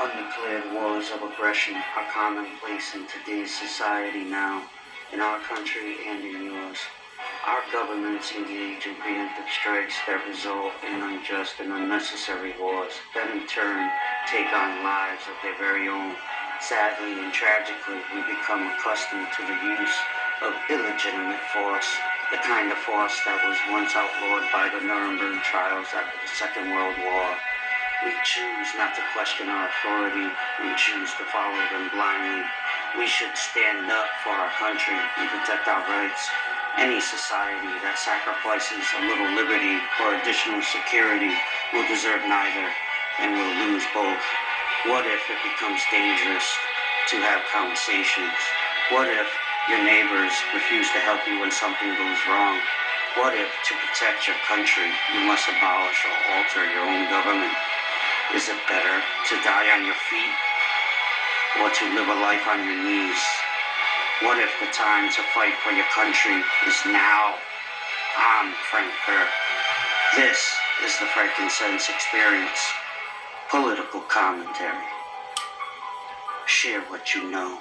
Undeclared wars of aggression are commonplace in today's society now, in our country and in yours. Our governments engage in preemptive strikes that result in unjust and unnecessary wars that in turn take on lives of their very own. Sadly and tragically, we become accustomed to the use of illegitimate force, the kind of force that was once outlawed by the Nuremberg trials after the Second World War. We choose not to question our authority. We choose to follow them blindly. We should stand up for our country and protect our rights. Any society that sacrifices a little liberty for additional security will deserve neither and will lose both. What if it becomes dangerous to have conversations? What if your neighbors refuse to help you when something goes wrong? What if, to protect your country, you must abolish or alter your own government? Is it better to die on your feet or to live a life on your knees? What if the time to fight for your country is now? I'm Frank Burke. This is the Frankincense Experience. Political commentary. Share what you know.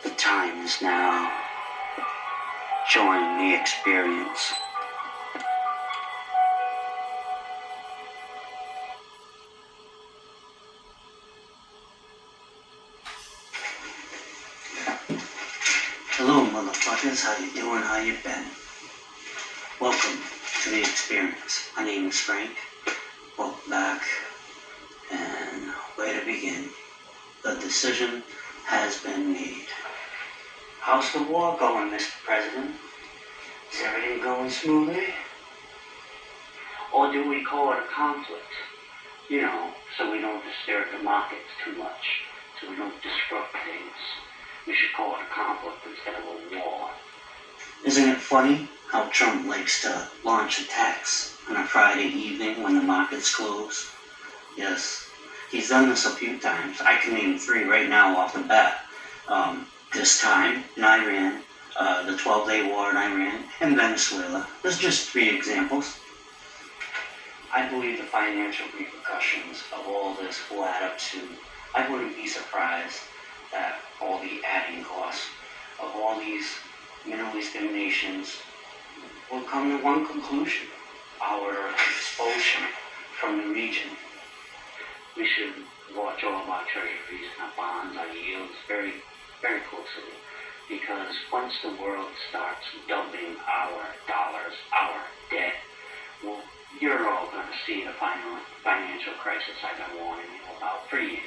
The time is now. Join the experience. Hello, motherfuckers. How you doing? How you been? Welcome to the experience. My name is Frank. Welcome back. And where to begin? The decision has been made. How's the war going, Mr. President? Is everything going smoothly? Or do we call it a conflict? You know, so we don't disturb the markets too much, so we don't disrupt things. We should call it a conflict instead of a war. Isn't it funny how Trump likes to launch attacks on a Friday evening when the markets close? Yes, he's done this a few times. I can name 3 right now off the bat. This time in Iran, the 12-day war in Iran, and Venezuela. There's just 3 examples. I believe the financial repercussions of all this will add up to, I wouldn't be surprised that all the adding costs of all these Middle Eastern nations will come to one conclusion: our expulsion from the region. We should watch all of our treasuries and our bonds, our yields very, very closely, because once the world starts dumping our dollars, our debt, well, you're all going to see the final financial crisis I've been warning you about for years.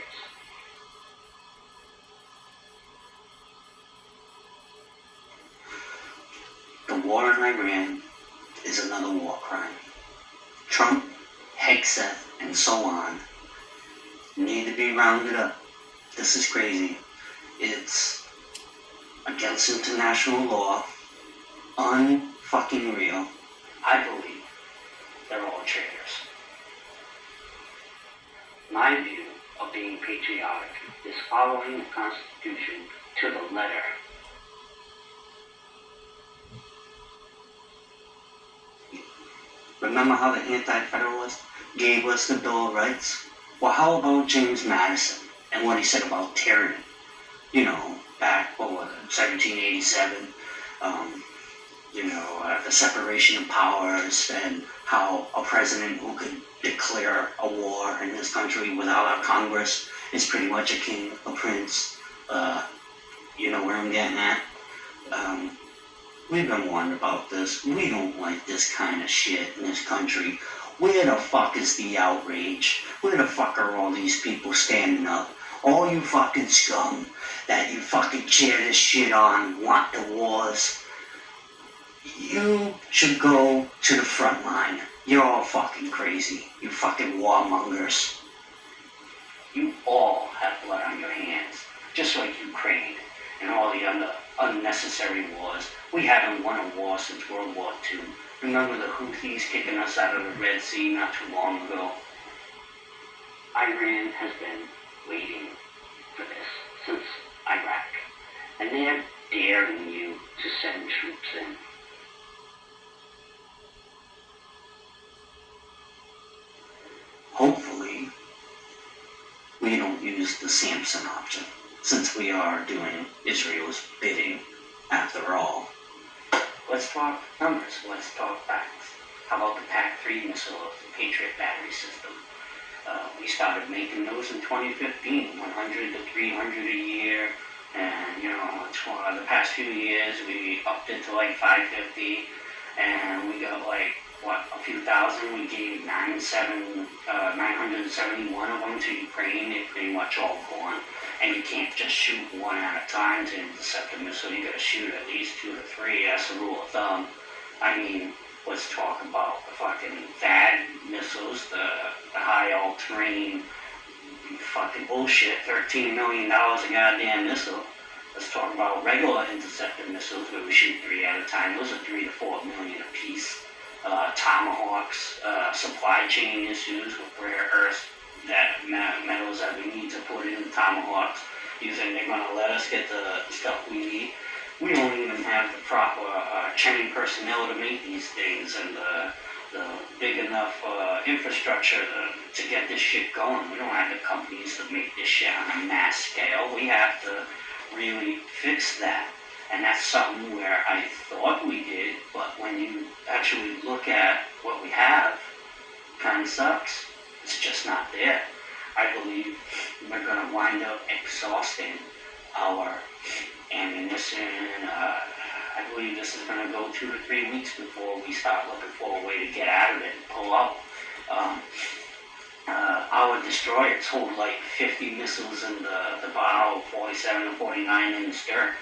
The war in Iran is another war crime. Trump, Hegseth, and so on need to be rounded up. This is crazy. It's against international law, unfucking real. I believe they're all traitors. My view of being patriotic is following the Constitution to the letter. Remember how the Anti-Federalists gave us the Bill of Rights? Well, how about James Madison and what he said about tyranny? You know, back, 1787, the separation of powers and how a president who could declare a war in this country without a Congress is pretty much a king, a prince. You know where I'm getting at? We've been warned about this. We don't like this kind of shit in this country. Where the fuck is the outrage? Where the fuck are all these people standing up? All you fucking scum that you fucking cheer this shit on, want the wars. You should go to the front line. You're all fucking crazy. You fucking warmongers. You all have blood on your hands, just like Ukraine and all the other unnecessary wars. We haven't won a war since World War II. Remember the Houthis kicking us out of the Red Sea not too long ago? Iran has been waiting for this since Iraq, and they're daring you to send troops in. Hopefully, we don't use the Samson option, since we are doing Israel's bidding after all. Let's talk numbers, let's talk facts. How about the PAC-3 missile of the Patriot battery system? We started making those in 2015, 100 to 300 a year, and the past few years we upped it to like 550, and we got like, a few thousand. We gave 971 of them to Ukraine. They're pretty much all gone. And you can't just shoot one at a time to intercept a missile. You gotta shoot at least 2 to 3. That's the rule of thumb. I mean, let's talk about the fucking THAAD missiles, the high all-terrain fucking bullshit. $13 million a goddamn missile. Let's talk about regular interceptor missiles where we shoot 3 at a time. Those are $3 to $4 million a piece. Tomahawks, supply chain issues with rare earths, metals that we need to put in the Tomahawks. You think they're going to let us get the stuff we need? We don't even have the proper trained personnel to make these things and the big enough infrastructure to get this shit going. We don't have the companies to make this shit on a mass scale. We have to really fix that. And that's something where I thought we did, but when you actually look at what we have, it kind of sucks. It's just not there. I believe we're going to wind up exhausting our ammunition. I believe this is going to go 2 to 3 weeks before we start looking for a way to get out of it and pull out. Our destroyers hold like 50 missiles in the bow, 47 and 49 in the stern.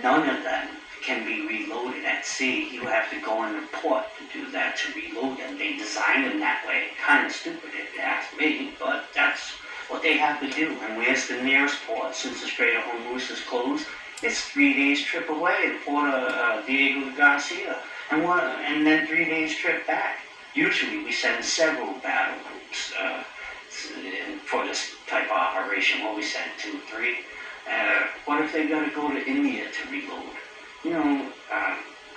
None of them can be reloaded at sea. You have to go in the port to do that, to reload them. They designed them that way. Kind of stupid if you ask me, but that's what they have to do. And where's the nearest port? Since the Strait of Hormuz is closed, it's 3 days trip away, the port of Diego Garcia, and then 3 days trip back. Usually we send several battle groups for this type of operation. Well, we send 2, 3. What if they gotta go to India to reload?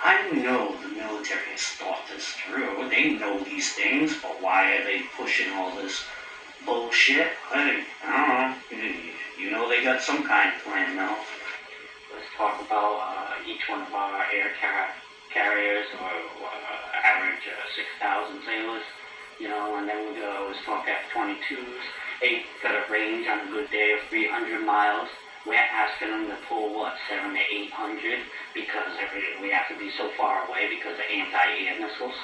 I know the military has thought this through. They know these things, but why are they pushing all this bullshit? Hey, I don't know. They got some kind of plan now. Let's talk about each one of our air carriers, or average 6,000 sailors. And then we always talk F-22s. They got a range on a good day of 300 miles. We're asking them to pull, 700 to 800, because we have to be so far away because of anti-air missiles.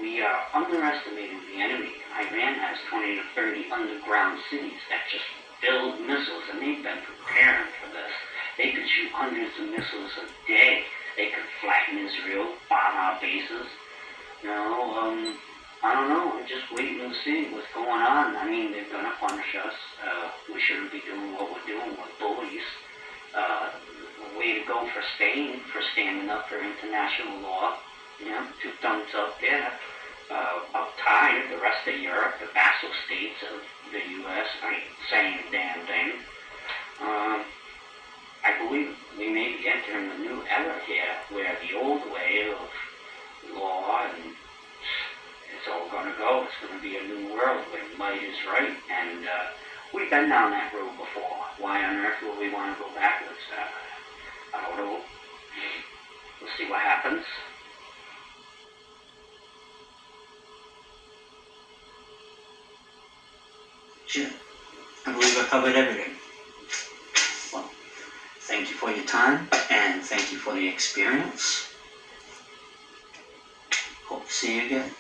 We are underestimating the enemy. Iran has 20 to 30 underground cities that just build missiles, and they've been preparing for this. They could shoot hundreds of missiles a day. They could flatten Israel, bomb our bases. I don't know. I'm just waiting to see what's going on. I mean, they're going to punish us. We shouldn't be doing what we're doing with bullies. Way to go for Spain for standing up for international law. 2 thumbs up there. About time, the rest of Europe, the vassal states of the U.S., ain't saying a damn thing. I believe we may be entering a new era here, where the old way of law and it's all going to go. It's going to be a new world where might is right, and we've been down that road before. Why on earth would we want to go backwards? I don't know. We'll see what happens. Shit. I believe I covered everything. Well, thank you for your time, and thank you for the experience. Hope to see you again.